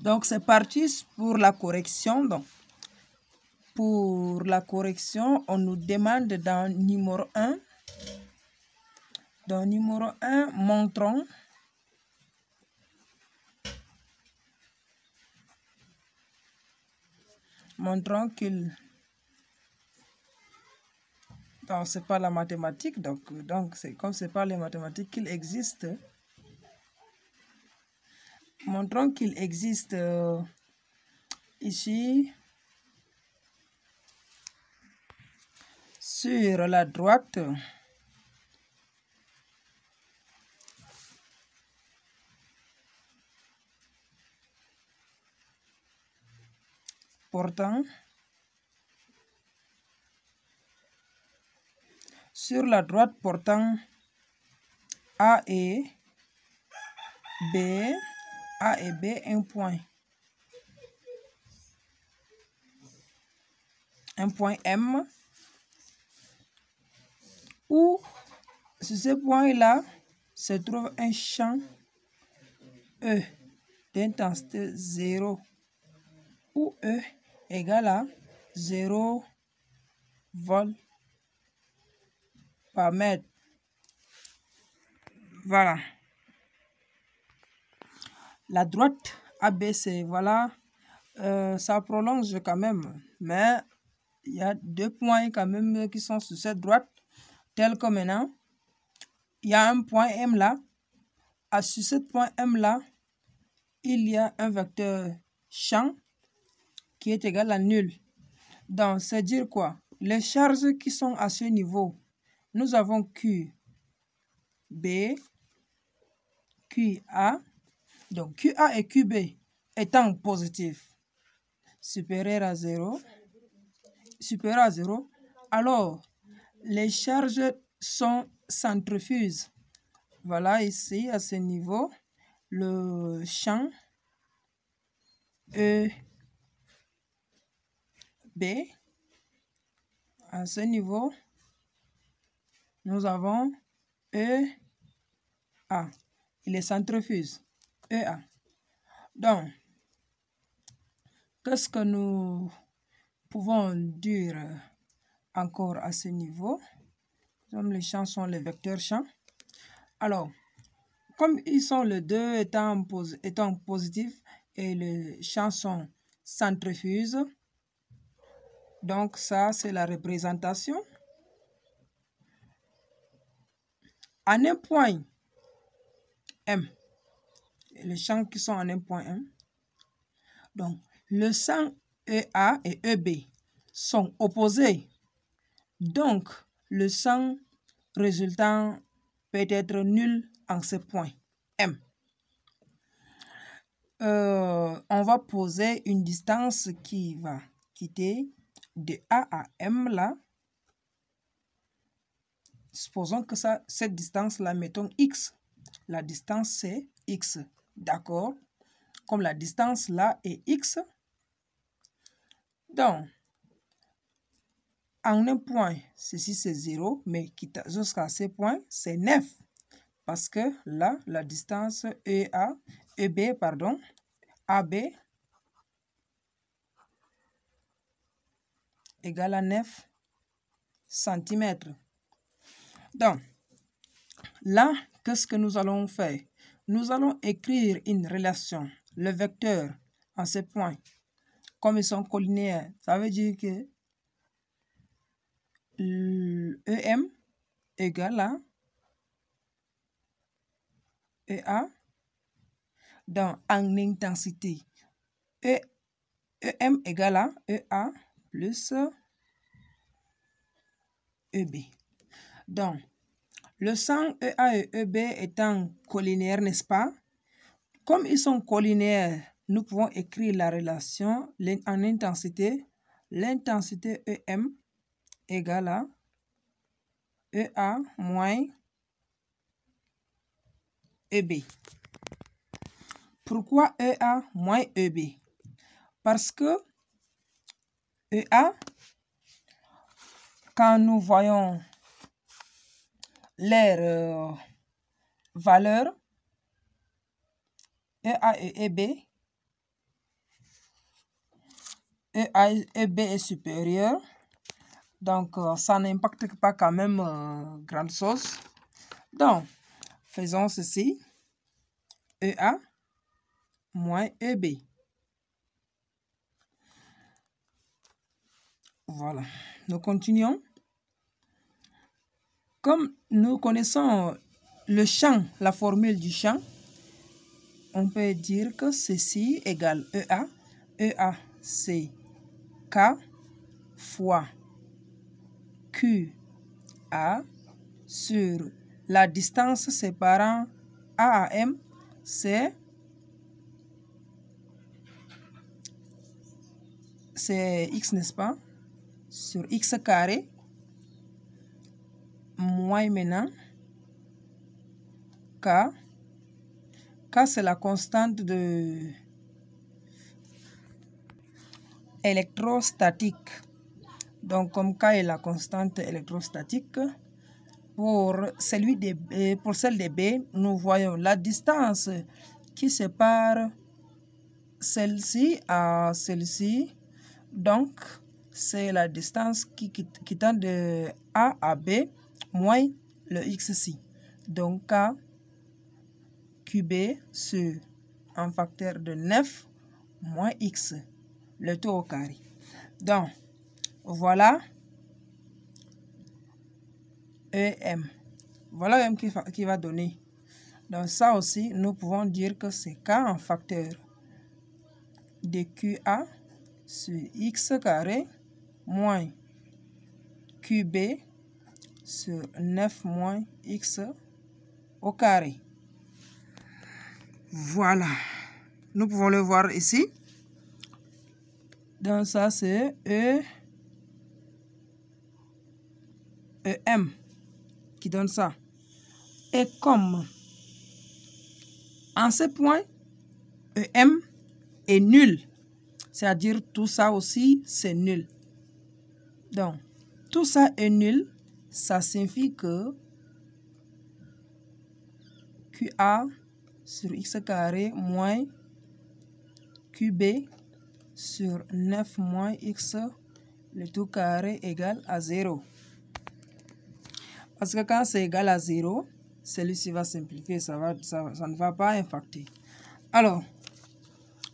Donc, c'est parti pour la correction. Donc, pour la correction, on nous demande dans numéro 1, montrons qu'il... Donc, c'est pas la mathématique, donc c'est comme c'est pas les mathématiques qu'il existe. Montrons qu'il existe ici sur la droite portant A et B, un point M, où sur ce point-là se trouve un champ E d'intensité 0, où E égale à 0 volts par mètre. Voilà. La droite ABC, voilà, ça prolonge quand même, mais il y a deux points quand même qui sont sur cette droite, tel que maintenant, il y a un point M là. Sur ce point M là, il y a un vecteur champ qui est égal à nul. Donc, c'est dire quoi? Les charges qui sont à ce niveau, nous avons QB, QA. Donc, QA et QB étant positifs, supérieur à 0, alors les charges sont centrifuges. Voilà ici, à ce niveau, le champ EB. À ce niveau, nous avons EA. Il est centrifuge, EA. Donc, qu'est-ce que nous pouvons dire encore à ce niveau? Comme les champs sont les vecteurs champs. Alors, comme ils sont les deux étant positifs et les champs sont centrifuges, donc ça c'est la représentation. En un point M, les champs qui sont en un point M, donc le champ EA et EB sont opposés. Donc, le champ résultant peut être nul en ce point M. On va poser une distance qui va quitter de A à M là. Supposons que cette distance-là, mettons X. La distance, c'est X. D'accord? Comme la distance là est X. Donc, en un point, ceci c'est 0, mais jusqu'à ce point, c'est 9. Parce que là, la distance AB égale à 9 cm. Donc, là, qu'est-ce que nous allons faire? Nous allons écrire une relation, le vecteur en ce point. Comme ils sont collinaires, ça veut dire que EM égale à EA dans en intensité. EM égale à EA plus EB. Donc, le sang EA et EB étant collinaires, n'est-ce pas? Comme ils sont collinaires, nous pouvons écrire la relation en intensité. L'intensité EM égale à EA moins EB. Pourquoi EA moins EB? Parce que EA, quand nous voyons leurs valeurs, EA et EB, EB est supérieur. Donc, ça n'impacte pas quand même grande chose. Donc, faisons ceci. EA moins EB. Voilà. Nous continuons. Comme nous connaissons le champ, la formule du champ, on peut dire que ceci égale EA. EA, c'est K fois QA sur la distance séparant A à M, c'est X, n'est-ce pas? Sur X carré, moins maintenant K. K, c'est la constante de électrostatique. Donc, comme K est la constante électrostatique, pour celle de B, nous voyons la distance qui sépare celle-ci à celle-ci. Donc, c'est la distance qui tend de A à B moins le X ici. Donc, K QB sur un facteur de 9 moins X, le tout au carré. Donc, voilà EM. Voilà EM qui va donner. Donc, ça aussi, nous pouvons dire que c'est K en facteur de QA sur X carré moins QB sur 9 moins X au carré. Voilà. Nous pouvons le voir ici. Donc, ça, c'est EM qui donne ça. Et comme en ce point, EM est nul, c'est-à-dire tout ça aussi, c'est nul. Donc, tout ça est nul, ça signifie que QA sur X carré moins QB sur 9 moins X, le tout carré égale à 0. Parce que quand c'est égal à 0, celui-ci va simplifier, ça ne va pas impacter. Alors,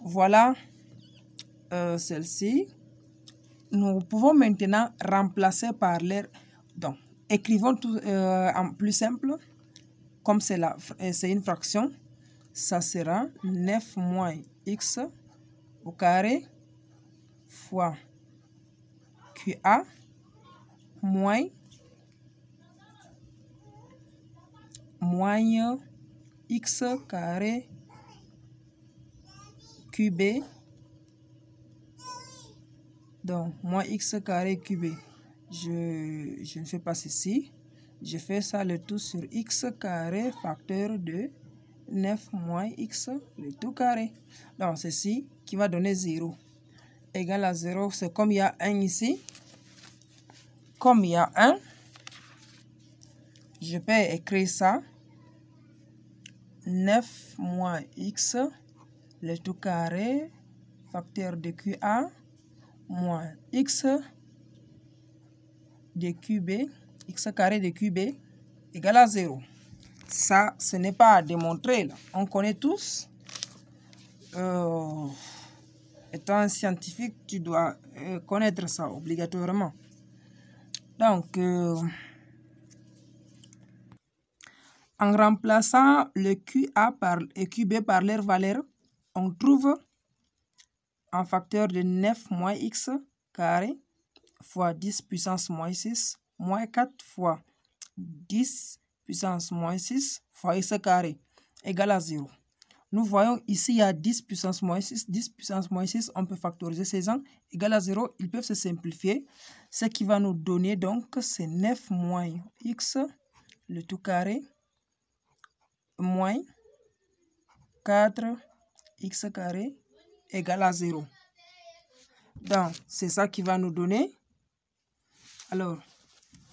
voilà celle-ci. Nous pouvons maintenant remplacer par l'air. Donc, écrivons tout en plus simple. Comme c'est une fraction, ça sera 9 moins X au carré fois QA moins X carré QB. Donc, moins X carré QB. Je ne fais pas ceci. Je fais ça le tout sur X carré facteur de 9 moins X le tout carré. Donc, ceci qui va donner 0. Égal à 0, c'est comme il y a 1 ici. Comme il y a 1, je peux écrire ça. 9 moins X le tout carré facteur de QA moins X de QB, X carré de QB égale à 0. Ça, ce n'est pas à démontrer. Là. On connaît tous. Étant un scientifique, tu dois connaître ça obligatoirement. Donc, en remplaçant le QA et QB par leur valeur, on trouve un facteur de 9 moins X carré fois 10 puissance moins 6 moins 4 fois 10 puissance moins 6 fois X carré égale à 0. Nous voyons ici, il y a 10 puissance moins 6. 10 puissance moins 6, on peut factoriser ces ans. Égal à 0, ils peuvent se simplifier. Ce qui va nous donner donc, c'est 9 moins X, le tout carré, moins 4 X carré égale à 0. Donc, c'est ça qui va nous donner. Alors,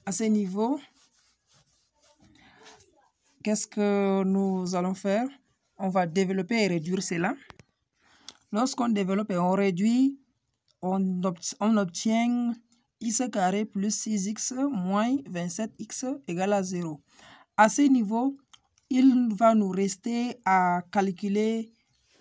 à ce niveau, qu'est-ce que nous allons faire? On va développer et réduire cela. Lorsqu'on développe et on réduit, on obtient x carré plus 6x moins 27x égale à 0. À ce niveau, il va nous rester à calculer,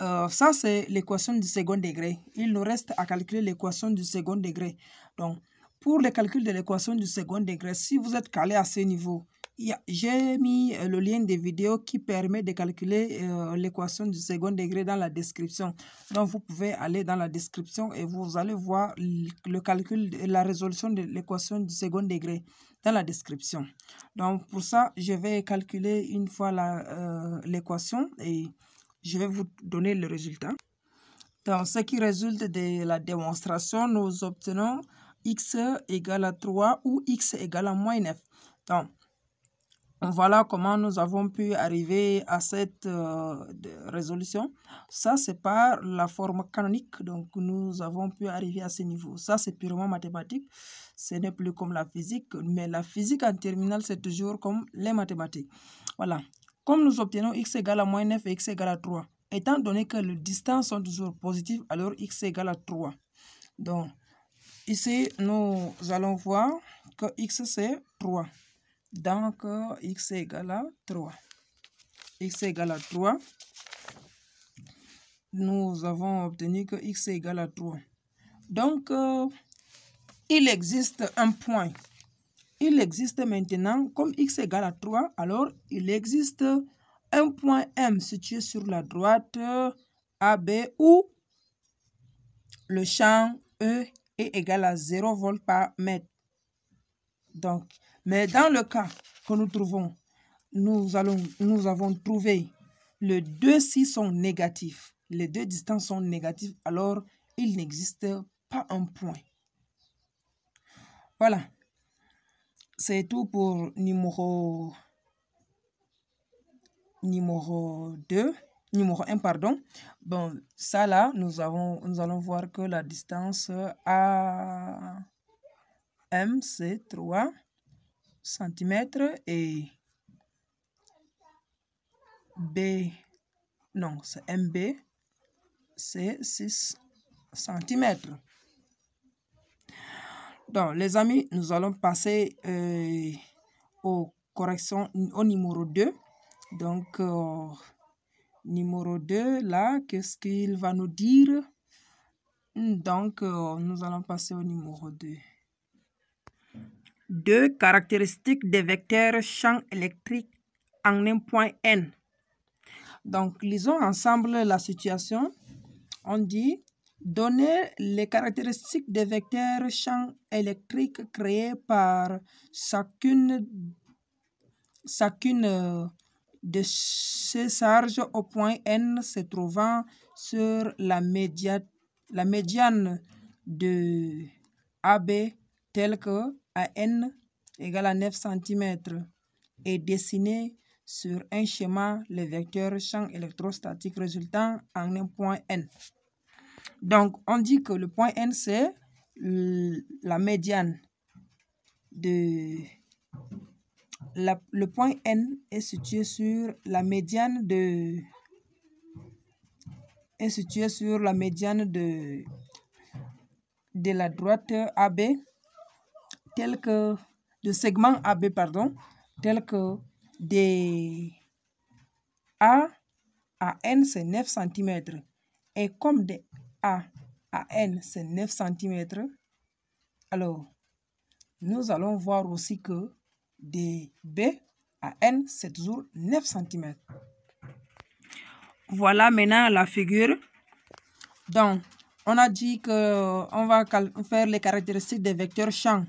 ça c'est l'équation du second degré. Il nous reste à calculer l'équation du second degré. Donc, pour le calcul de l'équation du second degré, si vous êtes calé à ce niveau, j'ai mis le lien des vidéos qui permet de calculer l'équation du second degré dans la description. Donc, vous pouvez aller dans la description et vous allez voir le calcul, la résolution de l'équation du second degré dans la description. Donc, pour ça, je vais calculer une fois l'équation et je vais vous donner le résultat. Donc, ce qui résulte de la démonstration, nous obtenons x égale à 3 ou x égale à moins 9. Donc, voilà comment nous avons pu arriver à cette résolution. Ça, c'est par la forme canonique. Donc, nous avons pu arriver à ce niveau. Ça, c'est purement mathématique. Ce n'est plus comme la physique. Mais la physique en terminale, c'est toujours comme les mathématiques. Voilà. Comme nous obtenons x égale à moins 9 et x égale à 3, étant donné que les distances sont toujours positives, alors x égale à 3. Donc, ici, nous allons voir que x, c'est 3. Donc, x égale à 3. X égale à 3. Nous avons obtenu que x égale à 3. Donc, il existe un point. Il existe maintenant, comme x égale à 3, alors il existe un point M situé sur la droite AB où le champ E est égal à 0 volts par mètre. Donc, mais dans le cas que nous trouvons, nous avons trouvé les deux si sont négatifs. Les deux distances sont négatives, alors il n'existe pas un point. Voilà. C'est tout pour numéro 1, pardon. Bon, ça là, nous allons voir que la distance AM, c'est 3 cm et B, non, c'est MB, c'est 6 cm. Donc, les amis, nous allons passer aux corrections au numéro 2. Donc, numéro 2, là, qu'est-ce qu'il va nous dire? Donc, nous allons passer au numéro 2. 2 caractéristiques des vecteurs champ électrique en un point N. Donc, lisons ensemble la situation. On dit, donner les caractéristiques des vecteurs champ électrique créés par chacune de ces charges au point N se trouvant sur la médiane de AB telle que AN égale à 9 cm et dessiné sur un schéma le vecteur champ électrostatique résultant en un point N. Donc, on dit que le point N, c'est la médiane de... le point N est situé sur la médiane de... de la droite AB, tel que... de segment AB, pardon, tel que de A à N, c'est 9 cm. Et comme de A à N, c'est 9 cm, alors, nous allons voir aussi que de B à N, c'est toujours 9 cm. Voilà maintenant la figure. Donc, on a dit qu'on va faire les caractéristiques des vecteurs champ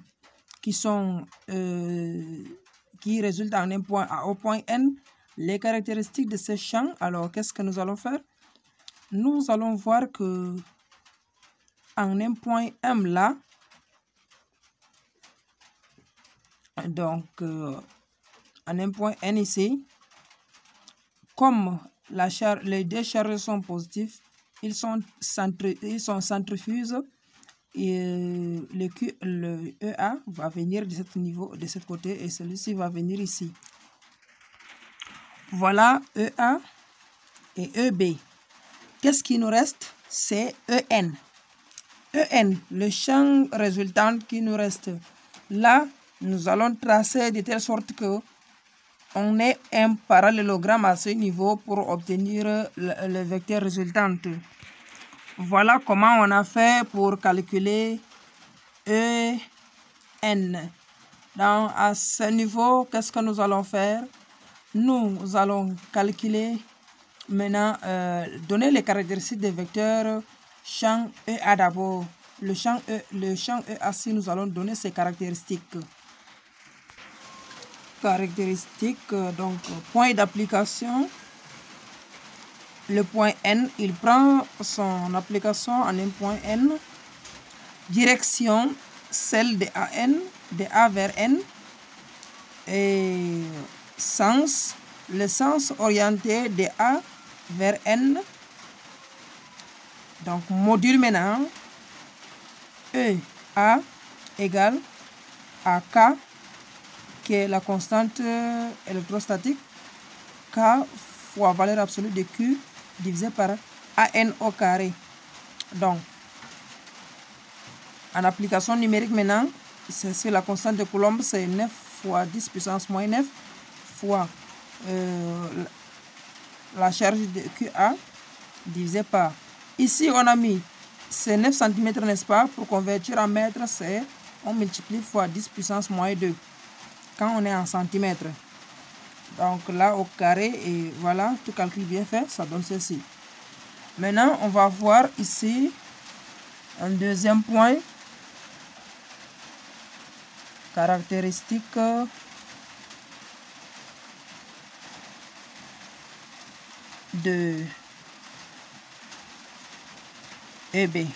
qui résultent en un point A au point N. Les caractéristiques de ces champs, alors qu'est-ce que nous allons faire? Nous allons voir que en un point M là, donc en un point N ici, comme les deux charges sont positives, ils sont centrifuges et le EA va venir de ce côté et celui-ci va venir ici. Voilà EA et EB. Qu'est-ce qui nous reste? C'est EN. EN, le champ résultant qui nous reste. Là, nous allons tracer de telle sorte que on ait un parallélogramme à ce niveau pour obtenir le vecteur résultant. Voilà comment on a fait pour calculer EN. Donc, à ce niveau, qu'est-ce que nous allons faire? Nous allons calculer maintenant, donner les caractéristiques des vecteurs champ EA d'abord. Le champ EA, si nous allons donner ses caractéristiques. Donc point d'application. Le point N, il prend son application en un point N. Direction, celle de AN, de A vers N. Et sens, le sens orienté de A vers N. Donc, module maintenant, EA égale à K, qui est la constante électrostatique, K fois valeur absolue de Q divisé par AN au carré. Donc, en application numérique maintenant, c'est la constante de Coulomb, c'est 9 fois 10 puissance moins 9 fois la charge de QA divisé par. Ici, on a mis c'est 9 cm, n'est-ce pas? Pour convertir en mètres, c'est on multiplie fois 10 puissance moins 2 quand on est en centimètres. Donc là, au carré, et voilà, tout calcul bien fait, ça donne ceci. Maintenant, on va voir ici un deuxième point. Caractéristique de EB.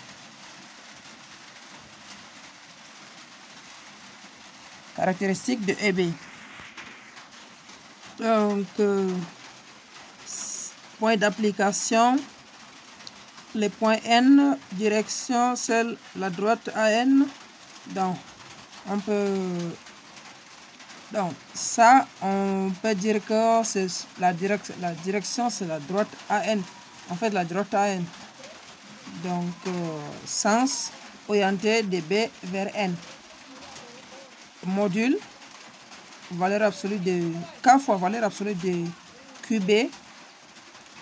Caractéristique de EB. Donc, point d'application, les points N, direction, celle, la droite AN. Donc, on peut... Donc, ça, on peut dire que c'est la direction, c'est la droite AN. En fait, la droite AN. Donc, sens orienté de B vers N. Module, valeur absolue de K fois valeur absolue de QB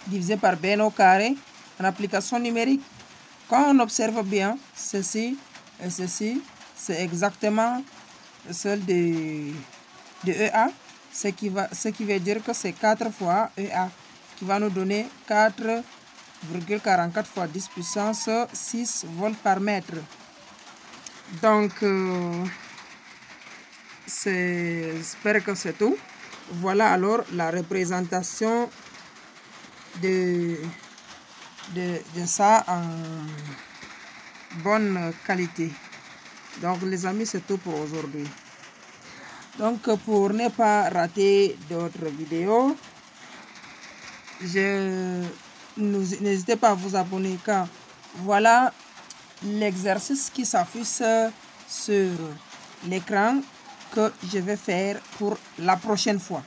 divisé par BN au carré. En application numérique, quand on observe bien ceci et ceci, c'est exactement celle de EA, ce qui veut dire que c'est 4 fois EA, qui va nous donner 4,44 fois 10 puissance 6 volts par mètre. Donc, j'espère que c'est tout. Voilà alors la représentation de ça en bonne qualité. Donc les amis, c'est tout pour aujourd'hui. Donc pour ne pas rater d'autres vidéos, n'hésitez pas à vous abonner, car voilà l'exercice qui s'affiche sur l'écran que je vais faire pour la prochaine fois.